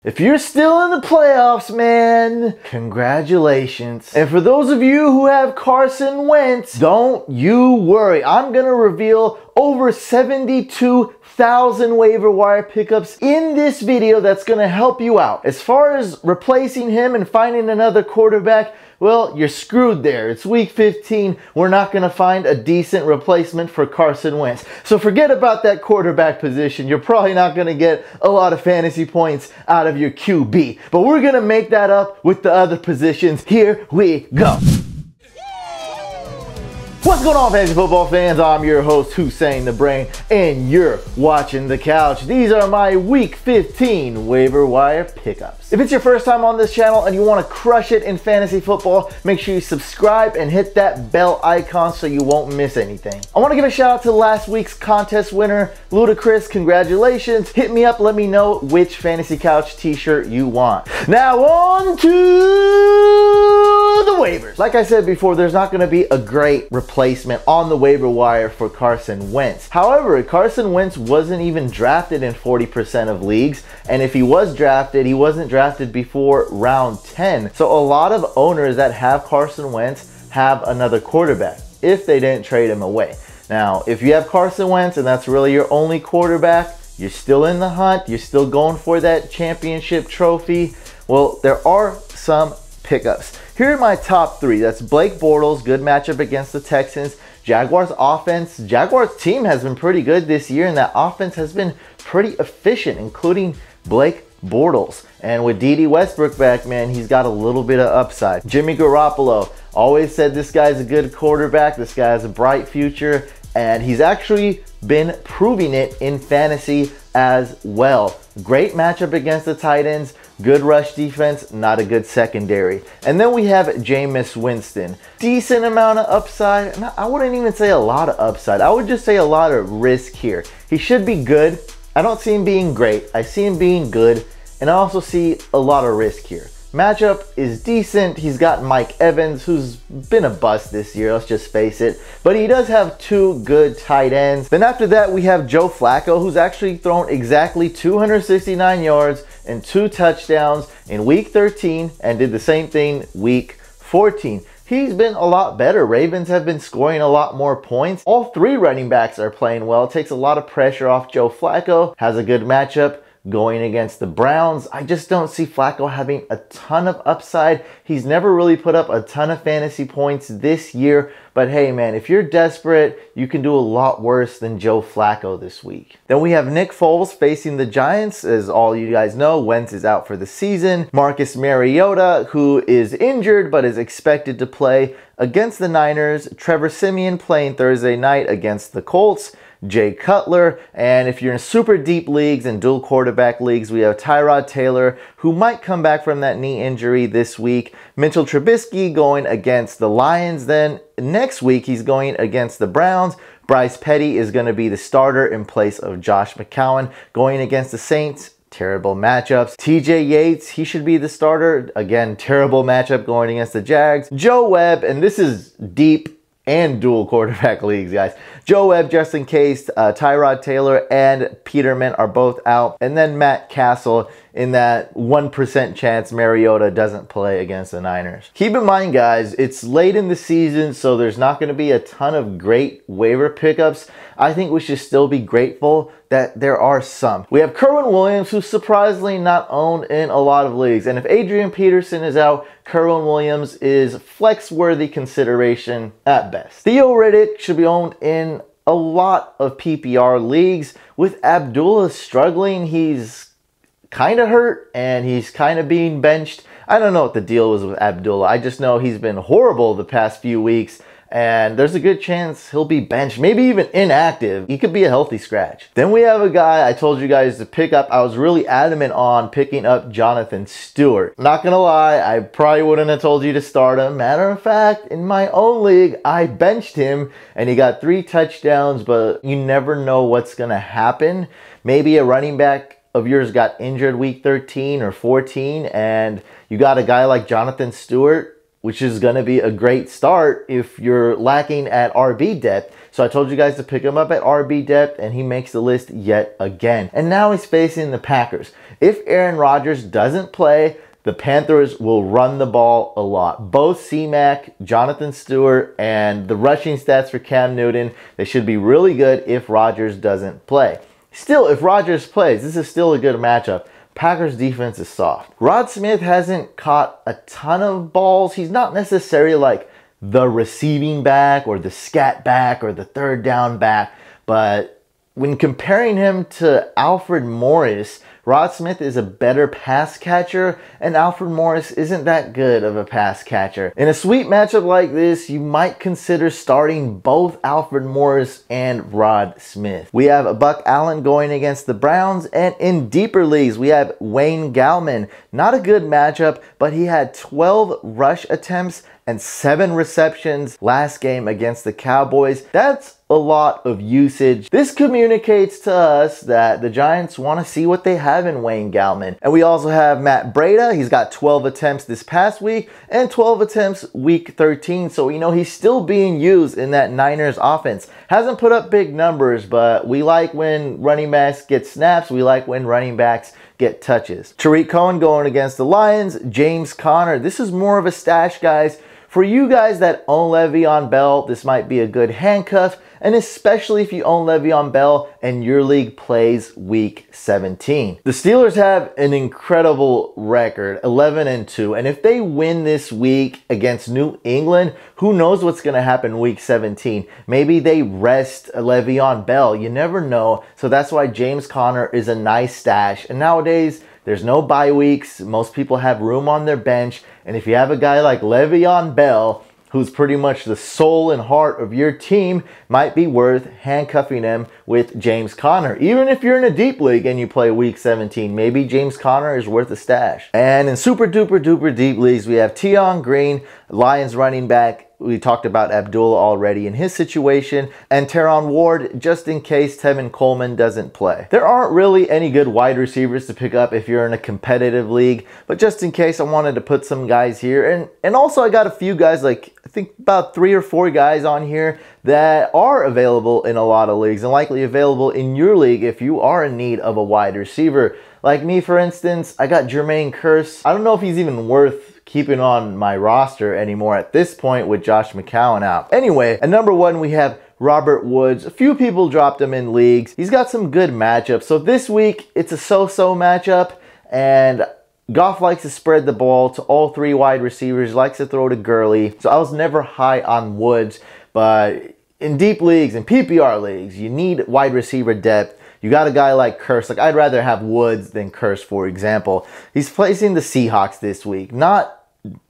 If you're still in the playoffs, man, congratulations. And for those of you who have Carson Wentz, don't you worry. I'm going to reveal over 72,000 waiver wire pickups in this video that's going to help you out. As far as replacing him and finding another quarterback, well, you're screwed there. It's week 15. We're not going to find a decent replacement for Carson Wentz. So forget about that quarterback position. You're probably not going to get a lot of fantasy points out of your QB. But we're going to make that up with the other positions. Here we go. What's going on, fantasy football fans? I'm your host, Hussein the Brain, and you're watching The Couch. These are my Week 15 waiver wire pickups. If it's your first time on this channel and you want to crush it in fantasy football, make sure you subscribe and hit that bell icon so you won't miss anything. I want to give a shout out to last week's contest winner, Ludacris. Congratulations. Hit me up, let me know which Fantasy Couch t-shirt you want. Now on to the waivers. Like I said before, there's not going to be a great replacement on the waiver wire for Carson Wentz. However, Carson Wentz wasn't even drafted in 40% of leagues, and if he was drafted, he wasn't drafted before round 10. So a lot of owners that have Carson Wentz have another quarterback if they didn't trade him away. Now, if you have Carson Wentz and that's really your only quarterback, you're still in the hunt, you're still going for that championship trophy, well, there are some pickups. Here are my top three. That's Blake Bortles, good matchup against the Texans. Jaguars offense. Jaguars team has been pretty good this year, and that offense has been pretty efficient, including Blake Bortles. And with D.D. Westbrook back, man, he's got a little bit of upside. Jimmy Garoppolo. Always said this guy's a good quarterback. This guy has a bright future, and he's actually been proving it in fantasy as well. Great matchup against the tight ends. Good rush defense, not a good secondary. And then we have Jameis Winston. Decent amount of upside. I wouldn't even say a lot of upside. I would just say a lot of risk here. He should be good. I don't see him being great. I see him being good. And I also see a lot of risk here. Matchup is decent. He's got Mike Evans, who's been a bust this year, let's just face it. But he does have two good tight ends. Then after that, we have Joe Flacco, who's actually thrown exactly 269 yards and 2 touchdowns in week 13 and did the same thing week 14. He's been a lot better. Ravens have been scoring a lot more points. All three running backs are playing well. It takes a lot of pressure off Joe Flacco. Has a good matchup going against the Browns. I just don't see Flacco having a ton of upside. He's never really put up a ton of fantasy points this year. But hey, man, if you're desperate, you can do a lot worse than Joe Flacco this week. Then we have Nick Foles facing the Giants. As all you guys know, Wentz is out for the season. Marcus Mariota, who is injured but is expected to play against the Niners. Trevor Siemian playing Thursday night against the Colts. Jay Cutler, and if you're in super deep leagues and dual quarterback leagues, we have Tyrod Taylor, who might come back from that knee injury this week. Mitchell Trubisky going against the Lions. Then next week, he's going against the Browns. Bryce Petty is going to be the starter in place of Josh McCown going against the Saints. Terrible matchups. TJ Yates, he should be the starter. Again, terrible matchup going against the Jags. Joe Webb, and this is deep and dual quarterback leagues, guys. Joe Webb, just in case, Tyrod Taylor and Peterman are both out. And then Matt Castle in that 1% chance Mariota doesn't play against the Niners. Keep in mind, guys, it's late in the season, so there's not going to be a ton of great waiver pickups. I think we should still be grateful that there are some. We have Kerwin Williams, who's surprisingly not owned in a lot of leagues. And if Adrian Peterson is out, Kerwin Williams is flex-worthy consideration at best. Theo Riddick should be owned in a lot of PPR leagues. With Abdullah struggling, he's kind of hurt and he's kind of being benched. I don't know what the deal was with Abdullah. I just know he's been horrible the past few weeks, and there's a good chance he'll be benched, maybe even inactive. He could be a healthy scratch. Then we have a guy I told you guys to pick up. I was really adamant on picking up Jonathan Stewart. Not gonna lie, I probably wouldn't have told you to start him. Matter of fact, in my own league, I benched him and he got 3 touchdowns, but you never know what's gonna happen. Maybe a running back of yours got injured week 13 or 14 and you got a guy like Jonathan Stewart which is going to be a great start if you're lacking at RB depth. So I told you guys to pick him up at RB depth, and he makes the list yet again. And now he's facing the Packers. If Aaron Rodgers doesn't play, the Panthers will run the ball a lot. Both C-Mac, Jonathan Stewart, and the rushing stats for Cam Newton, they should be really good if Rodgers doesn't play. Still, if Rodgers plays, this is still a good matchup. Packers defense is soft. Rod Smith hasn't caught a ton of balls. He's not necessarily like the receiving back or the scat back or the third down back, but when comparing him to Alfred Morris, Rod Smith is a better pass catcher, and Alfred Morris isn't that good of a pass catcher. In a sweet matchup like this, you might consider starting both Alfred Morris and Rod Smith. We have Buck Allen going against the Browns, and in deeper leagues, we have Wayne Gallman. Not a good matchup, but he had 12 rush attempts and 7 receptions last game against the Cowboys. That's a lot of usage. This communicates to us that the Giants want to see what they have in Wayne Gallman. And we also have Matt Breida. He's got 12 attempts this past week and 12 attempts week 13. So you know he's still being used in that Niners offense. Hasn't put up big numbers, but we like when running backs get snaps. We like when running backs get touches. Tariq Cohen going against the Lions. James Conner. This is more of a stash, guys. For you guys that own Le'Veon Bell, this might be a good handcuff, and especially if you own Le'Veon Bell and your league plays week 17. The Steelers have an incredible record, 11-2, and if they win this week against New England, who knows what's going to happen week 17. Maybe they rest Le'Veon Bell. You never know, so that's why James Conner is a nice stash. And nowadays, there's no bye weeks. Most people have room on their bench. And if you have a guy like Le'Veon Bell, who's pretty much the soul and heart of your team, might be worth handcuffing him with James Conner. Even if you're in a deep league and you play week 17, maybe James Conner is worth a stash. And in super duper duper deep leagues, we have Tion Green, Lions running back. We talked about Abdullah already in his situation, and Teron Ward just in case Tevin Coleman doesn't play. There aren't really any good wide receivers to pick up if you're in a competitive league, but just in case I wanted to put some guys here. And also I got a few guys, like I think about 3 or 4 guys on here that are available in a lot of leagues and likely available in your league if you are in need of a wide receiver. Like me, for instance, I got Jermaine Kearse. I don't know if he's even worth keeping on my roster anymore at this point with Josh McCown out. Anyway, at number 1, we have Robert Woods. A few people dropped him in leagues. He's got some good matchups. So this week, it's a so-so matchup, and Goff likes to spread the ball to all 3 wide receivers, likes to throw to Gurley. So I was never high on Woods, but in deep leagues and PPR leagues, you need wide receiver depth. You got a guy like Kearse. Like, I'd rather have Woods than Kearse, for example. He's facing the Seahawks this week. Not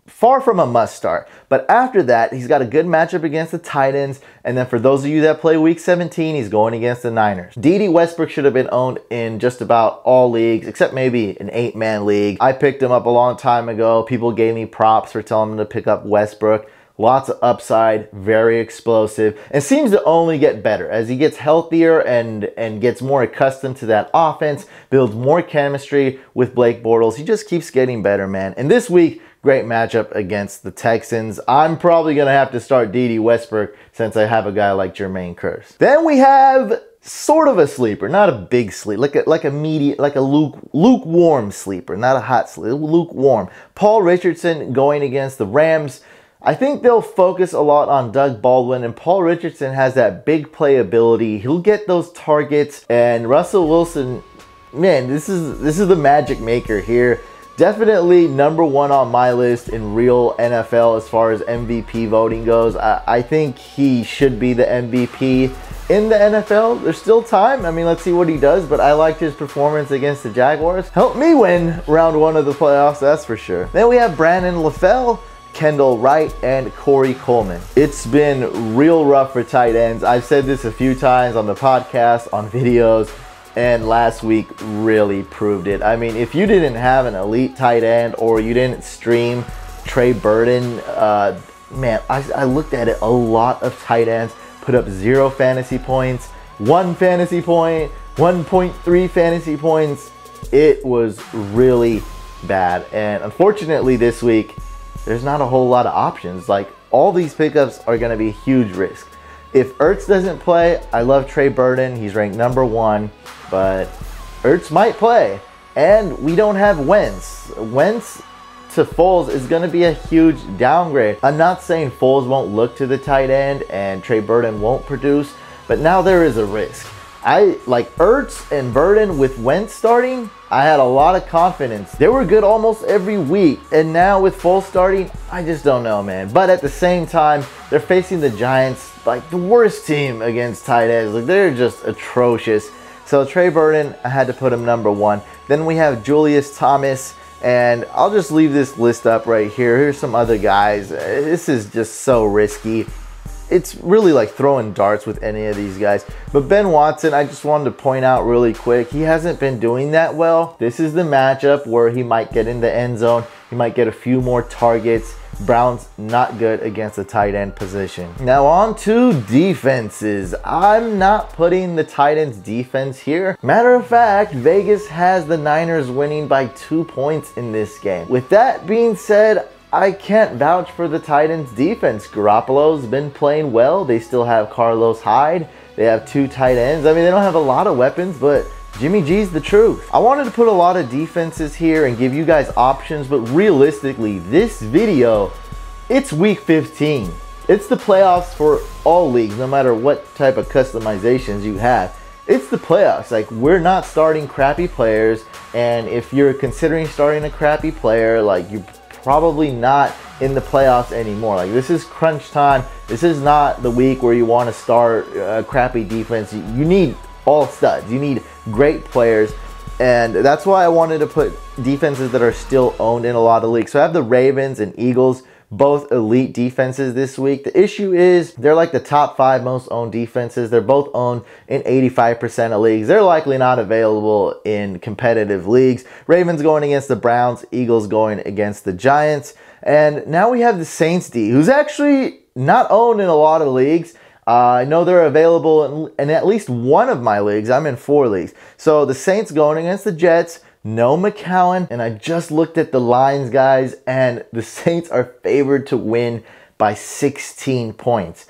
far from a must start. But after that, he's got a good matchup against the Titans. And then for those of you that play week 17, he's going against the Niners. Dede Westbrook should have been owned in just about all leagues, except maybe an 8-man league. I picked him up a long time ago. People gave me props for telling him to pick up Westbrook. Lots of upside, very explosive, and seems to only get better as he gets healthier and gets more accustomed to that offense, builds more chemistry with Blake Bortles. He just keeps getting better, man. And this week, great matchup against the Texans. I'm probably going to have to start Dede Westbrook since I have a guy like Jermaine Kearse. Then we have sort of a sleeper, not a big sleeper, like a lukewarm sleeper, not a hot sleeper, lukewarm. Paul Richardson going against the Rams. I think they'll focus a lot on Doug Baldwin, and Paul Richardson has that big playability. He'll get those targets, and Russell Wilson, man, this is the magic maker here. Definitely number 1 on my list in real NFL as far as MVP voting goes. I think he should be the MVP in the NFL. There's still time. I mean, let's see what he does, but I liked his performance against the Jaguars. Helped me win round 1 of the playoffs, that's for sure. Then we have Brandon LaFell, Kendall Wright, and Corey Coleman. It's been real rough for tight ends. I've said this a few times on the podcast, on videos, and last week really proved it. I mean, if you didn't have an elite tight end or you didn't stream Trey Burton, man, I looked at it. A lot of tight ends put up 0 fantasy points, 1 fantasy point, 1.3 fantasy points. It was really bad. And unfortunately this week, there's not a whole lot of options. Like, all these pickups are going to be a huge risk. If Ertz doesn't play, I love Trey Burton. He's ranked #1, but Ertz might play. And we don't have Wentz. Wentz to Foles is going to be a huge downgrade. I'm not saying Foles won't look to the tight end and Trey Burton won't produce, but now there is a risk. I like Ertz and Burton with Wentz starting. I had a lot of confidence. They were good almost every week, and now with Foles starting, I just don't know, man. But at the same time, they're facing the Giants, like the worst team against tight ends. Like, they're just atrocious. So Trey Burton, I had to put him #1. Then we have Julius Thomas, and I'll just leave this list up right here. Here's some other guys. This is just so risky. It's really like throwing darts with any of these guys. But Ben Watson, I just wanted to point out really quick, he hasn't been doing that well. This is the matchup where he might get in the end zone. He might get a few more targets. Browns not good against the tight end position. Now on to defenses. I'm not putting the Titans defense here. Matter of fact, Vegas has the Niners winning by 2 points in this game. With that being said, I can't vouch for the Titans defense. Garoppolo's been playing well. They still have Carlos Hyde. They have 2 tight ends. I mean, they don't have a lot of weapons, but Jimmy G's the truth. I wanted to put a lot of defenses here and give you guys options, but realistically, this video, it's week 15. It's the playoffs for all leagues, no matter what type of customizations you have. It's the playoffs. Like, we're not starting crappy players, and if you're considering starting a crappy player, like, you probably not in the playoffs anymore. Like, this is crunch time. This is not the week where you want to start a crappy defense. You need all studs. You need great players, and that's why I wanted to put defenses that are still owned in a lot of leagues. So I have the Ravens and Eagles, both elite defenses this week. The issue is they're like the top 5 most owned defenses. They're both owned in 85% of leagues. They're likely not available in competitive leagues. Ravens going against the Browns, Eagles going against the Giants. And now we have the Saints D, who's actually not owned in a lot of leagues. I know they're available in at least one of my leagues. I'm in 4 leagues. So the Saints going against the Jets. No McCown, and I just looked at the lines, guys, and the Saints are favored to win by 16 points.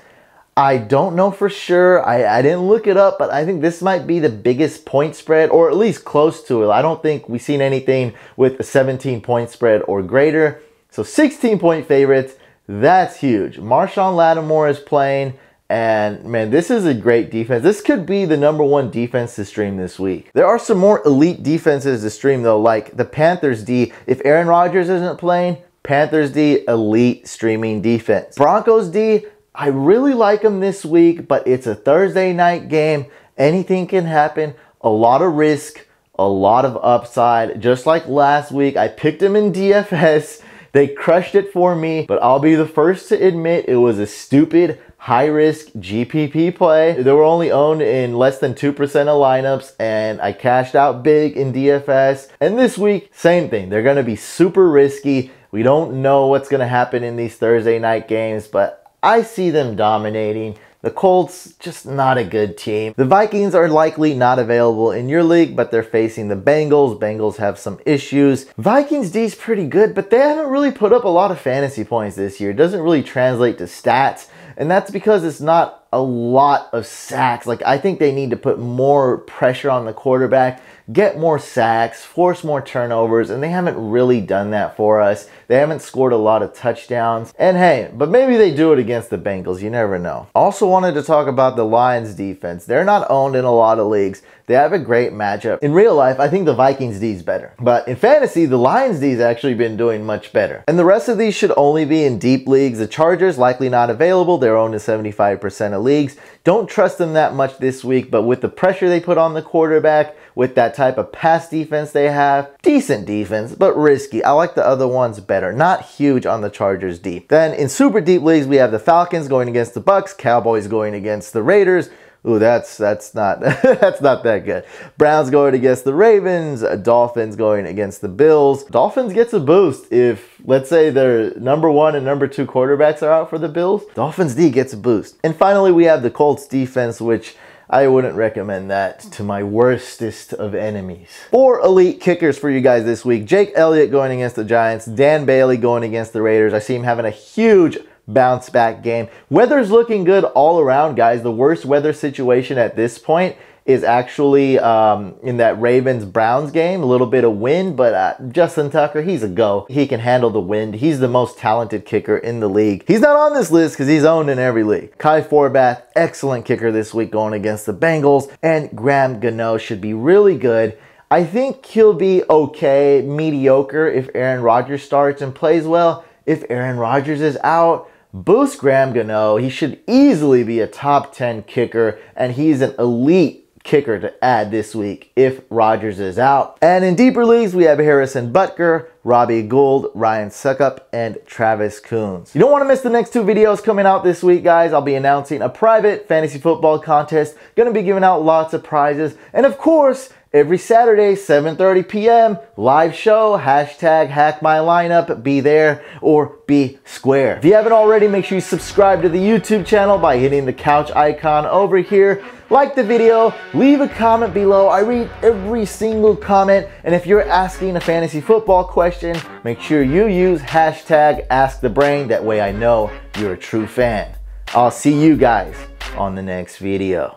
I don't know for sure. I didn't look it up, but I think this might be the biggest point spread, or at least close to it. I don't think we've seen anything with a 17-point spread or greater. So 16-point favorites, that's huge. Marshawn Lattimore is playing. And man, this is a great defense. This could be the #1 defense to stream this week. There are some more elite defenses to stream though, like the Panthers D. If Aaron Rodgers isn't playing, Panthers D, elite streaming defense. Broncos D, I really like them this week, but it's a Thursday night game. Anything can happen. A lot of risk, a lot of upside. Just like last week, I picked them in DFS. They crushed it for me, but I'll be the first to admit it was a stupid high-risk GPP play. They were only owned in less than 2% of lineups, and I cashed out big in DFS. And this week, same thing. They're going to be super risky. We don't know what's going to happen in these Thursday night games, but I see them dominating. The Colts, just not a good team. The Vikings are likely not available in your league, but they're facing the Bengals. Bengals have some issues. Vikings D is pretty good, but they haven't really put up a lot of fantasy points this year. It doesn't really translate to stats, and that's because it's not a lot of sacks. Like, I think they need to put more pressure on the quarterback, get more sacks, force more turnovers, and they haven't really done that for us. They haven't scored a lot of touchdowns. And hey, but maybe they do it against the Bengals. You never know. Also wanted to talk about the Lions defense. They're not owned in a lot of leagues. They have a great matchup. In real life, I think the Vikings D is better. But in fantasy, the Lions D has actually been doing much better. And the rest of these should only be in deep leagues. The Chargers, likely not available. They're owned in 75% of leagues. Don't trust them that much this week, but with the pressure they put on the quarterback, with that type of pass defense they have, decent defense, but risky. I like the other ones better. Not huge on the Chargers deep. Then in super deep leagues, we have the Falcons going against the Bucks, Cowboys going against the Raiders. Ooh, that's not that's not that good. Browns going against the Ravens, Dolphins going against the Bills. Dolphins gets a boost if, let's say, their #1 and #2 quarterbacks are out for the Bills. Dolphins D gets a boost. And finally, we have the Colts defense, which I wouldn't recommend that to my worstest of enemies. 4 elite kickers for you guys this week. Jake Elliott going against the Giants. Dan Bailey going against the Raiders. I see him having a huge bounce back game. Weather's looking good all around, guys. The worst weather situation at this point is actually in that Ravens-Browns game. A little bit of wind, but Justin Tucker, he's a go. He can handle the wind. He's the most talented kicker in the league. He's not on this list because he's owned in every league. Kai Forbath, excellent kicker this week going against the Bengals. And Graham Gano should be really good. I think he'll be okay, mediocre if Aaron Rodgers starts and plays well. If Aaron Rodgers is out, boost Graham Gano. He should easily be a top 10 kicker, and he's an elite kicker to add this week if Rodgers is out. And in deeper leagues, we have Harrison Butker, Robbie Gould, Ryan Suckup, and Travis Coons. You don't want to miss the next 2 videos coming out this week, guys. I'll be announcing a private fantasy football contest. Gonna be giving out lots of prizes. And of course, every Saturday, 7:30 p.m., live show, hashtag HackMyLineup, be there or be square. If you haven't already, make sure you subscribe to the YouTube channel by hitting the couch icon over here. Like the video, leave a comment below. I read every single comment. And if you're asking a fantasy football question, make sure you use hashtag AskTheBrain. That way I know you're a true fan. I'll see you guys on the next video.